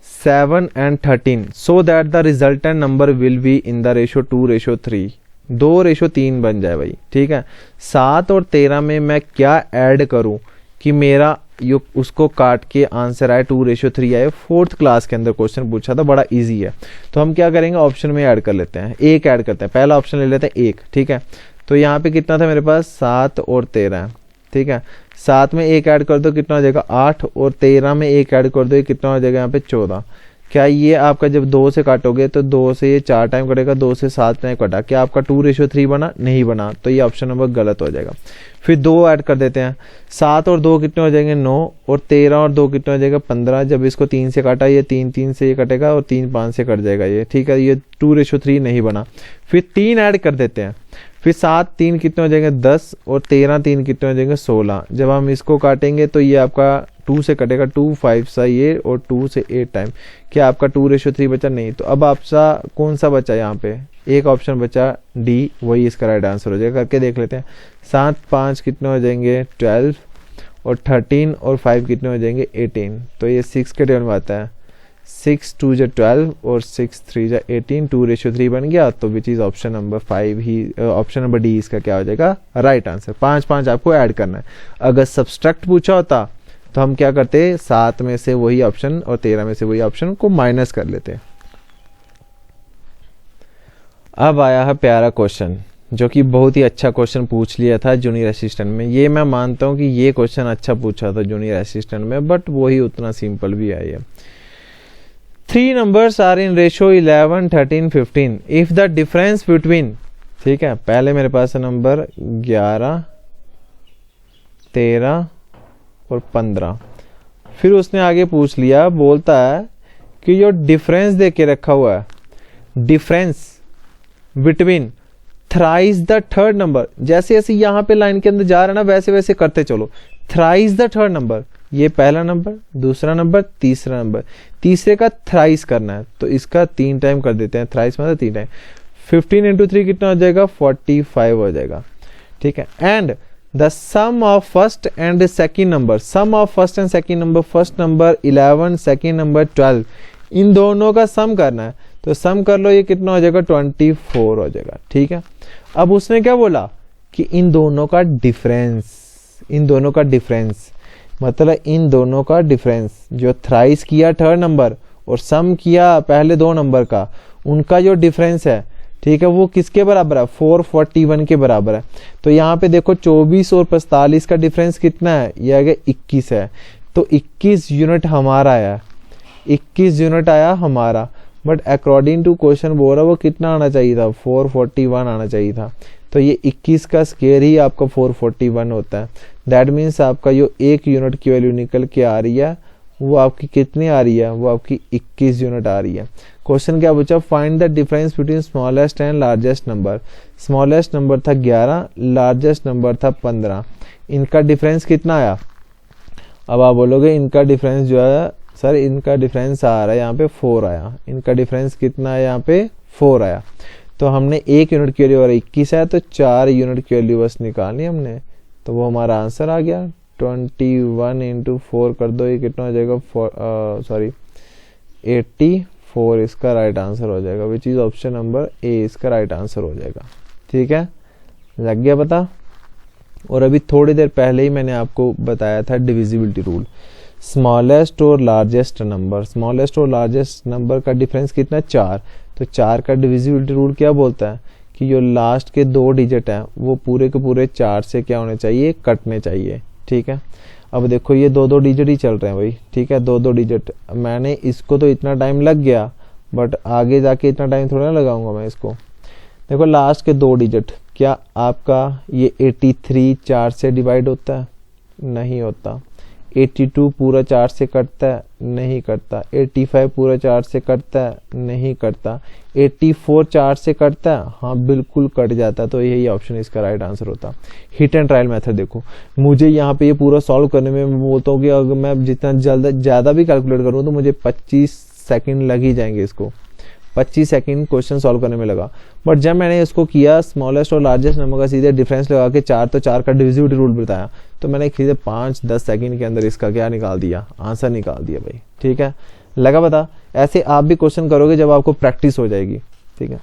7 and 13 so that the resultant number will be in the ratio 2:3, 2:3 बन जाए भाई, ठीक है। 7 और 13 में मैं क्या ऐड करूं कि मेरा यो उसको काट के आंसर आए 2:3 आए। 4th क्लास के अंदर क्वेश्चन पूछा था, बड़ा इजी है। तो हम क्या करेंगे, ऑप्शन में ऐड कर लेते हैं, एक ऐड करते हैं। पहला ऑप्शन ले लेते हैं 1, ठीक है। तो यहाँ पे कितना था मेरे पास, 7 और 13 है, ठीक है। 7 में 1 ऐड कर दो कितना हो जाएगा 8, और 13 में 1 ऐड कर दो कितना हो जाएगा यहाँ पे 14। क्या ये आपका जब 2 से काटोगे तो 2 से ये 4 टाइम कटेगा, 2 से 7 टाइम कटा, क्या आपका 2:3 बना? नहीं बना, तो ये ऑप्शन नंबर गलत हो जाएगा। फिर 2 ऐड कर देते हैं। 7 और 2 कितने हो जाएंगे 9, और 13 और 2 कितने हो जाएगा 15। जब इसको 3 से काटा, ये 3 से ये कटेगा, और 3 5 से कट जाएगा ये, ठीक है। ये 2:3 नहीं बना। फिर 3 ऐड कर देते हैं। फिर 7 3 कितने हो जाएंगे 10, और 13 3 कितने हो जाएंगे 16। जब हम इसको काटेंगे तो ये आपका 2 से कटेगा, 2 5 सा ये, और 2 से 8 टाइम, क्या आपका 2:3 बचा? नहीं। तो अब आपका कौन सा बचा यहाँ पे, एक ऑप्शन बचा डी, वही इसका राइट आंसर हो जाएगा। करके देख लेते हैं। 7 5 कितने हो जाएंगे 12, और 13 और 5 कितने हो जाएंगे 18। तो ये 6 के टेबल में आता है। 6 2 जा 12 और 6 3 जा 18, 2:3 बन गया। तो which is option number 5 he, option number D इसका क्या हो जाएगा, राइट आंसर। 5 5 आपको ऐड करना है। अगर सब्सट्रैक्ट पूछा होता तो हम क्या करते, 7 में से वही ऑप्शन और 13 में से वही ऑप्शन को माइनस कर लेते। अब आया है प्यारा क्वेश्चन, जो कि बहुत ही अच्छा क्वेश्चन पूछ लिया था जूनियर असिस्टेंट में। ये मैं मानता हूं कि ये क्वेश्चन अच्छा पूछा था जूनियर असिस्टेंट में, बट वही उतना सिंपल भी है ये। 3 numbers are in ratio 11 13 15 if the difference between, ठीक है, पहले मेरे पास है नंबर 11 13 और 15। फिर उसने आगे पूछ लिया, बोलता है कि जो डिफरेंस दे के रखा हुआ है, difference between thrice the third number, जैसे जैसे यहां पे लाइन के अंदर जा रहा है ना, वैसे वैसे करते चलो। थ्राइस द थर्ड नंबर, ये पहला नंबर, दूसरा नंबर, तीसरा नंबर, तीसरे का थ्राइस करना है, तो इसका 3 टाइम कर देते हैं। थ्राइस मतलब 3 टाइम। 15 × 3 कितना हो जाएगा 45 हो जाएगा, ठीक है। And the sum of first and second number, sum of first and second number, first number 11 second number 12, इन दोनों का सम करना है। तो सम कर लो, ये कितना हो जाएगा 24 हो जाएगा, ठीक है। अब उसने क्या बोला कि इन दोनों का डिफरेंस, इन दोनों का डिफरेंस मतलब इन दोनों का डिफरेंस, जो थ्राइस किया थर्ड नंबर और सम किया पहले 2 नंबर का, उनका जो डिफरेंस है, ठीक है, वो किसके बराबर है 441 के बराबर है। तो यहाँ पे देखो 24 और 45 का डिफरेंस कितना है, ये आ गया 21 है। तो 21 यूनिट हमारा आया, 21 यूनिट आया हमारा, बट अकॉर्डिंग टू क्वेश्चन बोल रहा वो कितना आना चाहिए था 441 आना चाहिए था। तो ये 21 का स्क्वायर ही आपका 441 होता है। दैट मीन्स आपका जो 1 यूनिट की वैल्यू निकल के आ रही है वो आपकी कितनी आ रही है, वो आपकी 21 यूनिट आ रही है। क्वेश्चन क्या पूछा, find the difference between smallest and largest number. Smallest number था 11, लार्जेस्ट नंबर था 15, इनका डिफरेंस कितना आया। अब आप बोलोगे इनका डिफरेंस जो है सर, इनका डिफरेंस आ रहा है यहाँ पे 4 आया, इनका डिफरेंस कितना है यहाँ पे 4 आया। तो हमने 1 यूनिट की वैल्यू और 21 है, तो 4 यूनिट की वैल्यू बस निकालनी हमने, तो वो हमारा आंसर आ गया। 21 इंटू 4 कर दो, ये कितना हो जाएगा 84 इसका राइट आंसर हो जाएगा, which is option number A इसका राइट आंसर हो जाएगा। ठीक है, लग गया पता। और अभी थोड़ी देर पहले ही मैंने आपको बताया था डिविजिबिलिटी रूल, स्मॉलेस्ट और लार्जेस्ट नंबर, स्मॉलेस्ट और लार्जेस्ट नंबर का डिफरेंस कितना 4, तो 4 का डिविजिबिलिटी रूल क्या बोलता है कि जो लास्ट के 2 डिजिट हैं वो पूरे के पूरे 4 से क्या होने चाहिए, कटने चाहिए। ठीक है, अब देखो ये 2-2 डिजिट ही चल रहे हैं भाई। ठीक है, 2-2 डिजिट, मैंने इसको तो इतना टाइम लग गया, बट आगे जाके इतना टाइम थोड़ा ना लगाऊंगा मैं इसको। देखो लास्ट के 2 डिजिट, क्या आपका ये 83 4 से डिवाइड होता है, नहीं होता। 82 पूरा 4 से कटता है, नहीं कटता। 85 पूरा 4 से कटता है, नहीं कटता। 84 4 से कटता है, हाँ बिल्कुल कट जाता है। तो यही ऑप्शन इसका राइट आंसर होता। हिट एंड ट्रायल मेथड देखो, मुझे यहाँ पे ये पूरा सॉल्व करने में मैं बोलता हूँ कि अगर मैं जितना ज़्यादा भी कैलकुलेट करूँ तो मुझे 25 सेकंड लग ही जाएंगे, इसको 25 सेकंड क्वेश्चन सॉल्व करने में लगा। बट जब मैंने इसको किया स्मॉलेस्ट और लार्जेस्ट नंबर का सीधे डिफरेंस लगा के 4, तो 4 का डिविजिबिलिटी रूल बताया, तो मैंने सीधे 5-10 सेकंड के अंदर इसका क्या निकाल दिया, आंसर निकाल दिया भाई। ठीक है, लगा पता। ऐसे आप भी क्वेश्चन करोगे जब आपको प्रैक्टिस हो जाएगी। ठीक है,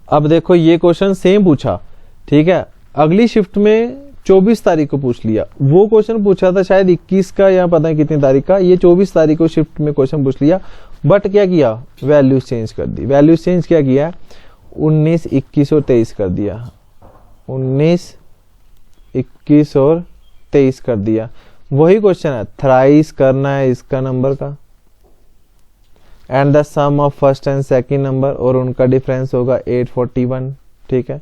अब देखो ये क्वेश्चन सेम पूछा। ठीक है, अगली शिफ्ट में 24 तारीख को पूछ लिया, वो क्वेश्चन पूछा था शायद 21 का या पता नहीं कितनी तारीख का, ये 24 तारीख को शिफ्ट में क्वेश्चन पूछ लिया। बट क्या किया, वैल्यूज चेंज कर दी। वैल्यूज चेंज क्या किया, 19, 21 और 23 कर दिया। 19, 21 और 23 कर दिया। वही क्वेश्चन है, थ्राइस करना है इसका नंबर का, and the sum of first and second number, और उनका डिफरेंस होगा 841। ठीक है,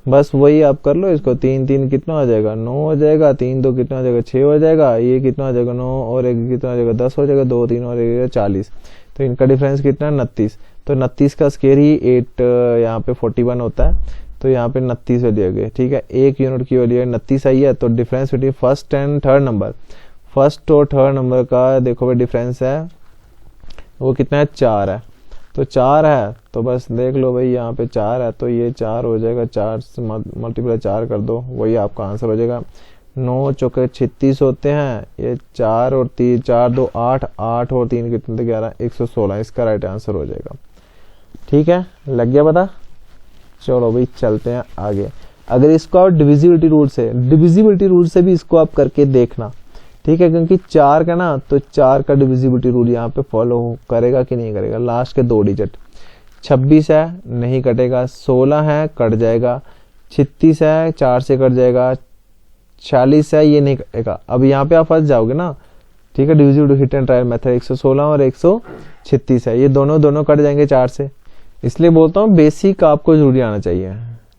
बस वही आप कर लो इसको। 3 कितना हो जाएगा, 9 हो जाएगा। 3 कितना हो जाएगा, 6 हो जाएगा। ये कितना हो जाएगा, 9 और 1 कितना हो जाएगा, 10 हो जाएगा। 2 3 और 1 40। तो इनका डिफरेंस कितना है, 29। तो 29 का स्क्वायर ही 8 यहाँ पे 41 होता है, तो यहाँ पे 29 हो जाएगा। ठीक है, 1 यूनिट की वैल्यू 29 आई है। तो difference between first and third number, first और थर्ड नंबर का देखो भाई डिफरेंस है, वो कितना है, 4 है। तो 4 है, तो बस देख लो भाई यहाँ पे 4 है, तो ये 4 हो जाएगा। 4 से मल्टीप्लाई 4 कर दो, वही आपका आंसर हो जाएगा। 9 चौके 36 होते हैं, ये 4 और 3, 4 2 8, 8 और 3 कितने थे, 11, 116 इसका राइट आंसर हो जाएगा। ठीक है, लग गया पता। चलो भाई चलते हैं आगे। अगर इसको आप डिविजिबिलिटी रूल से भी इसको आप करके देखना। ठीक है, क्योंकि 4 का ना, तो 4 का डिविजिबिलिटी रूल यहाँ पे फॉलो करेगा कि नहीं करेगा। लास्ट के 2 डिजिट, 26 है नहीं कटेगा, 16 है कट जाएगा, 36 है 4 से कट जाएगा, 46 है ये नहीं कटेगा। अब यहाँ पे आप फंस जाओगे ना। ठीक है, divisibility hit and trial method 116 और 136 है, ये दोनों कट जाएंगे 4 से। इसलिए बोलता हूँ बेसिक आपको जरूरी आना चाहिए।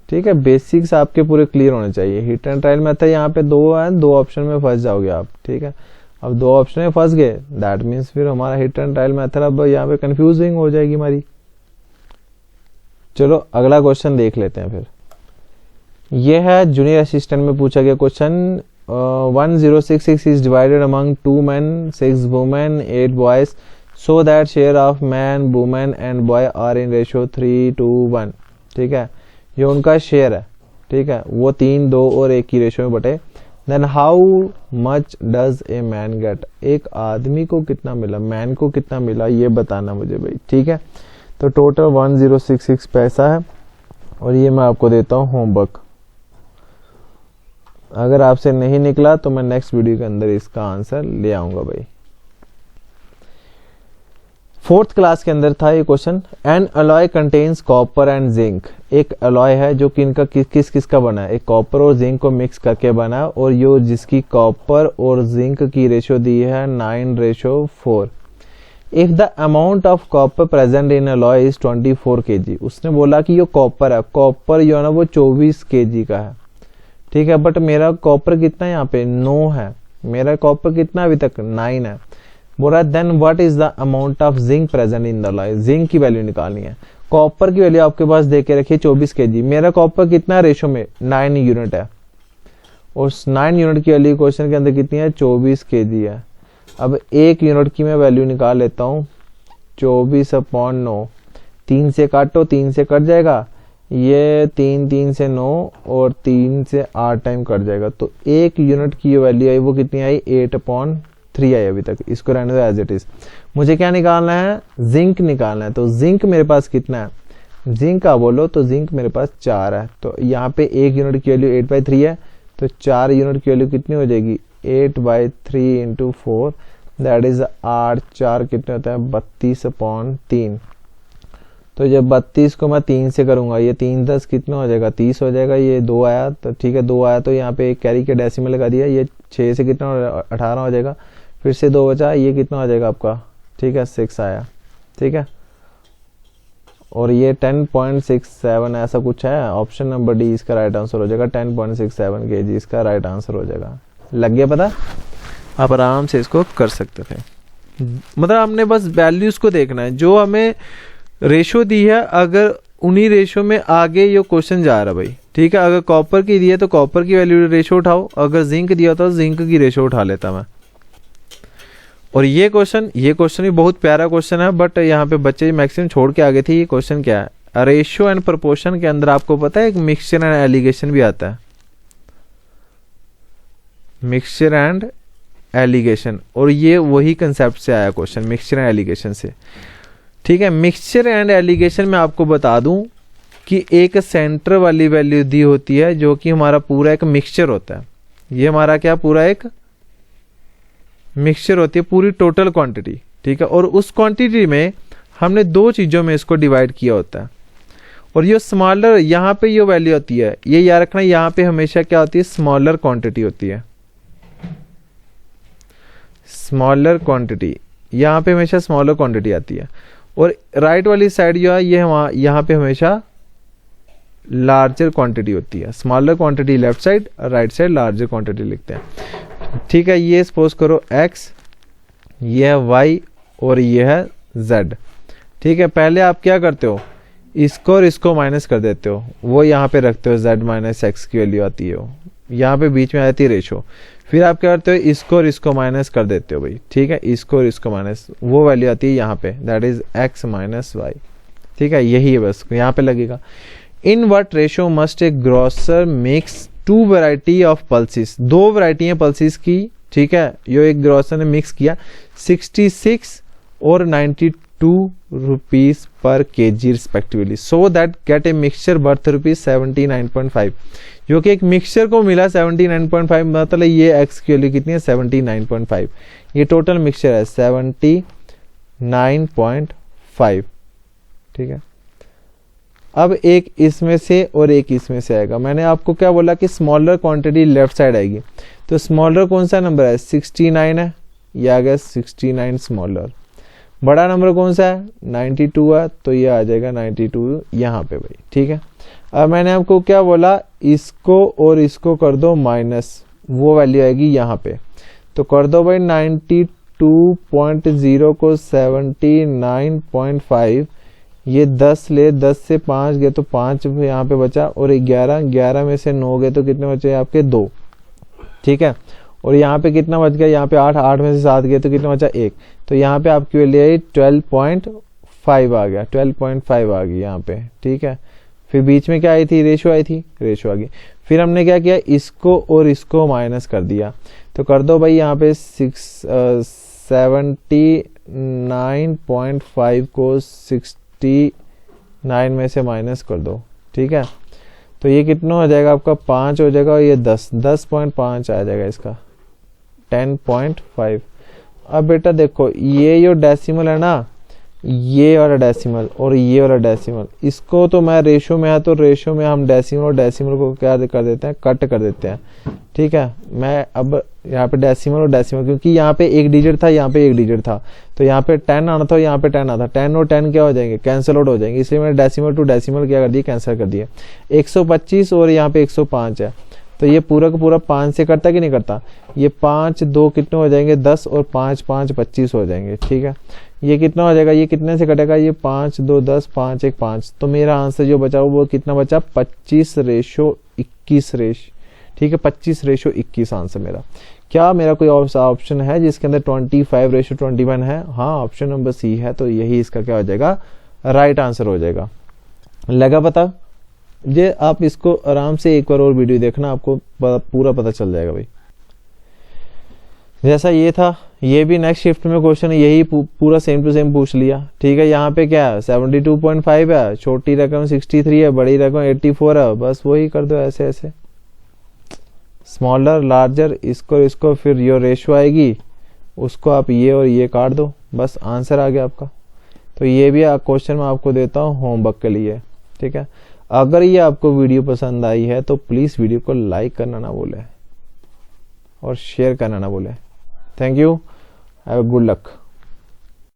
ठीक है, बेसिक्स आपके पूरे क्लियर होने चाहिए। हिट एंड ट्रायल मेथड यहाँ पे 2 है, 2 ऑप्शन में फंस जाओगे आप। ठीक है, अब 2 ऑप्शन में फंस गए, दैट मीन्स फिर हमारा हिट एंड ट्रायल मेथड अब यहाँ पे कंफ्यूजिंग हो जाएगी हमारी। चलो अगला क्वेश्चन देख लेते हैं फिर। ये है जूनियर असिस्टेंट में पूछा गया question. 1066 is divided among 2 men, 6 women, 8 boys, so that share of man, woman and boy are in ratio 3:1। ठीक है, ये उनका शेयर है। ठीक है, वो 3, 2 और 1 की रेशियो में बटे। Then how much does a man get, एक आदमी को कितना मिला, मैन को कितना मिला, ये बताना मुझे भाई। ठीक है, तो टोटल 1066 पैसा है, और ये मैं आपको देता हूँ होमवर्क। अगर आपसे नहीं निकला तो मैं नेक्स्ट वीडियो के अंदर इसका आंसर ले आऊंगा भाई। 4th क्लास के अंदर था ये question. N alloy contains copper and zinc, एक अलॉय है जो कि इनका किस का बना है, एक कॉपर और जिंक को मिक्स करके बना है, और यो जिसकी कॉपर और जिंक की रेशियो दी है 9:4। If the amount of copper present in alloy is 24 kg। उसने बोला कि ये कॉपर है, कॉपर जो है ना वो 24 kg का है। ठीक है, बट मेरा कॉपर कितना है यहाँ पे 9 है, मेरा कॉपर कितना अभी तक 9 है, बोल रहा है then what is the amount of zinc present in the alloy, zinc की वैल्यू निकालनी है। कॉपर की वैल्यू आपके पास दे के रखिए 24 kg, मेरा कॉपर कितना रेशो में 9 यूनिट है, और 9 यूनिट की वैल्यू क्वेश्चन के अंदर कितनी है 24 kg है। अब 1 यूनिट की मैं वैल्यू निकाल लेता हूँ 24/9, 3 से काटो 3 से कट जाएगा, ये 3 से 9 और 3 से 8 टाइम कट जाएगा, तो 1 यूनिट की वैल्यू आई वो कितनी आई 8/3 आई अभी तक। इसको रहने दो एज इट इज। मुझे क्या निकालना है जिंक निकालना है, तो जिंक मेरे पास कितना है, जिंक का बोलो तो जिंक मेरे पास 4 है, तो यहाँ पे 1 यूनिट की वैल्यू 8/3 है, तो 4 यूनिट की वैल्यू कितनी हो जाएगी 8/3 इंटू 4 दैट इज 8, 4 कितने होता है 32/3। तो जब 32 को मैं 3 से करूंगा, ये 3 10 कितना हो जाएगा 30 हो जाएगा, ये 2 आया तो ठीक है 2 आया तो यहाँ पे कैरी के डेसिमल लगा दिया, ये 6 से कितना 18 हो जाएगा, फिर से 2 बचा, ये कितना हो जाएगा आपका ठीक है 6 आया, ठीक है। और ये 10.67 ऐसा कुछ है, ऑप्शन नंबर डी इसका राइट आंसर हो जाएगा, 10.67 kg इसका राइट आंसर हो जाएगा। लग गया पता, आप आराम से इसको कर सकते थे। मतलब हमने बस वैल्यूज को देखना है, जो हमें रेशो दी है अगर उन्हीं रेशो में आगे ये क्वेश्चन जा रहा है भाई, ठीक है। अगर कॉपर की दी है तो कॉपर की वैल्यू रेशो उठाओ, अगर जिंक दिया तो जिंक की रेशो उठा लेता मैं। और ये क्वेश्चन भी बहुत प्यारा क्वेश्चन है, बट यहाँ पे बच्चे मैक्सिमम छोड़ के आगे थे। ये क्वेश्चन क्या है, रेशियो एंड प्रोपोर्शन के अंदर आपको पता है एक मिक्सचर एंड एलिगेशन भी आता है, मिक्सचर एंड एलिगेशन, और ये वही कंसेप्ट से आया क्वेश्चन मिक्सचर एंड एलिगेशन से, ठीक है। मिक्सचर एंड एलिगेशन में आपको बता दूं कि एक सेंटर वाली वैल्यू दी होती है जो कि हमारा पूरा एक मिक्सचर होता है, ये हमारा क्या पूरा एक मिक्सचर होती है पूरी टोटल क्वांटिटी, ठीक है। और उस क्वांटिटी में हमने 2 चीजों में इसको डिवाइड किया होता है, और ये स्मॉलर यहाँ पे ये वैल्यू होती है, ये याद रखना यहाँ पे हमेशा क्या होती है स्मॉलर क्वांटिटी होती है, स्मॉलर क्वांटिटी यहाँ पे हमेशा स्मॉलर क्वांटिटी आती है, और राइट वाली साइड जो है ये यहाँ पे हमेशा लार्जर क्वांटिटी होती है। Smaller quantity left side, right side larger quantity लिखते हैं, ठीक है। ये सपोज करो x, ये है y और ये है z, ठीक है। पहले आप क्या करते हो, इसको और इसको माइनस कर देते हो, वो यहाँ पे रखते हो z माइनस एक्स की वैल्यू आती है, यहाँ पे बीच में आती है रेशो, फिर आप क्या करते हो इसको और इसको माइनस कर देते हो भाई, ठीक है। इसको और इसको माइनस, वो वैल्यू आती है यहाँ पे that is x minus y, ठीक है। यही है बस यहाँ पे लगेगा। In what ratio must a grocer mix 2 variety of pulses, 2 variety है पल्सिस की, ठीक है। यो एक ग्रोसर ने मिक्स किया 66 और 92 rupees per kg respectively, so that get a mixture worth ₹79.5, जो कि एक मिक्सचर को मिला 79.5, मतलब ये x की वैल्यू कितनी है 79.5, ये टोटल मिक्सचर है 79.5, ठीक है। अब एक इसमें से और एक इसमें से आएगा, मैंने आपको क्या बोला कि स्मॉलर क्वांटिटी लेफ्ट साइड आएगी, तो स्मॉलर कौन सा नंबर है 69 है, ये आ गया 69 स्मॉलर। बड़ा नंबर कौन सा है 92 है, तो ये आ जाएगा 92 यहाँ पे भाई, ठीक है। अब मैंने आपको क्या बोला, इसको और इसको कर दो माइनस, वो वैल्यू आएगी यहाँ पे, तो कर दो भाई 92.0 को 79.5, ये 10 ले, 10 से 5 गए तो 5 यहाँ पे बचा, और 11 में से 9 गए तो कितने बचे आपके 2, ठीक है। और यहाँ पे कितना बच गया, यहाँ पे 8 में से 7 गए तो कितना बचा 1, तो यहाँ पे आपकी वैल्यू आई 12.5 आ गया, 12.5 आ गई यहाँ पे, ठीक है। फिर बीच में क्या आई थी रेशो आई थी, रेशो आ गई। फिर हमने क्या किया, इसको और इसको माइनस कर दिया, तो कर दो भाई यहाँ पे 79.5 को 69 में से माइनस कर दो, ठीक है। तो ये कितना हो जाएगा आपका 5 हो जाएगा, और ये 10.5 आ जाएगा इसका 10.5। अब बेटा देखो ये जो डेसिमल है ना, ये वाला डेसिमल और ये वाला डेसिमल, इसको तो मैं रेशो में है तो रेशो में हम डेसिमल और डेसिमल को क्या कर देते हैं, कट कर देते हैं, ठीक है। मैं अब यहाँ पे डेसिमल और डेसिमल, क्योंकि यहाँ पे एक डिजिट था, यहाँ पे एक डिजिट था, तो यहाँ पे 10 आना था, यहाँ पे 10 आना था, 10 और 10 क्या हो जाएंगे, कैंसिल आउट हो जाएंगे, इसलिए मैंने डेसिमल टू डेसिमल क्या कर दिया, कैंसिल कर दिया। 125 और यहाँ पे 105 है, तो ये पूरा का पूरा 5 से कटता कि नहीं करता, ये 5 2 कितने हो जाएंगे 10 और 5 5 25 हो जाएंगे, ठीक है। ये कितना हो जाएगा, ये कितने से कटेगा, ये 5 2 10 5 1 5, तो मेरा आंसर जो बचा वो कितना बचा 25:21, ठीक है, 25:21 आंसर मेरा। क्या मेरा कोई और ऑप्शन है जिसके अंदर 25:21 है? हाँ, ऑप्शन नंबर सी है, तो यही इसका क्या हो जाएगा, राइट आंसर हो जाएगा। लगा पता? ये आप इसको आराम से एक बार और वीडियो देखना, आपको पूरा पता चल जाएगा भाई। जैसा ये था, ये भी नेक्स्ट शिफ्ट में क्वेश्चन है, यही पूरा सेम टू सेम पूछ लिया, ठीक है। यहाँ पे क्या है 72.5 है, छोटी रकम 63 है, बड़ी रकम 84 है, बस वही कर दो ऐसे ऐसे, स्मॉलर लार्जर, इसको फिर यो रेशो आएगी, उसको आप ये और ये काट दो, बस आंसर आ गया आपका। तो ये भी क्वेश्चन मैं आपको देता हूँ होमवर्क के लिए, ठीक है। अगर ये आपको वीडियो पसंद आई है तो प्लीज वीडियो को लाइक करना ना भूलें और शेयर करना ना भूलें। Thank you, have a good luck.